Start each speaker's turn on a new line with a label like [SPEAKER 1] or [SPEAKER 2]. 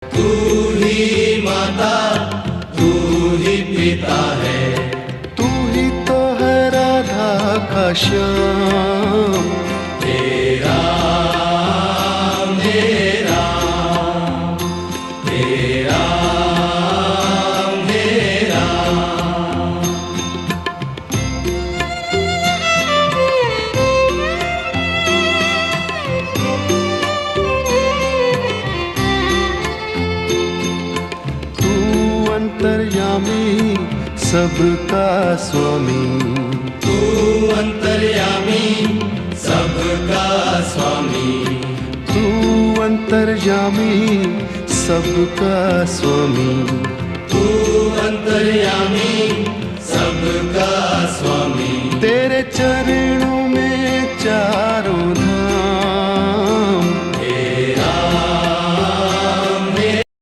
[SPEAKER 1] तू ही माता, तू ही पिता है,
[SPEAKER 2] तू ही तो है राधा का श्याम।
[SPEAKER 1] तेरा मेरा, तेरा मेरा।
[SPEAKER 2] तू अंतर्यामी सबका स्वामी,
[SPEAKER 1] तू अंतर्यामी सबका स्वामी,
[SPEAKER 2] तू अंतर्यामी सबका स्वामी।
[SPEAKER 1] तू अंतर्यामी सबका स्वामी।
[SPEAKER 2] तेरे चरणों में चारों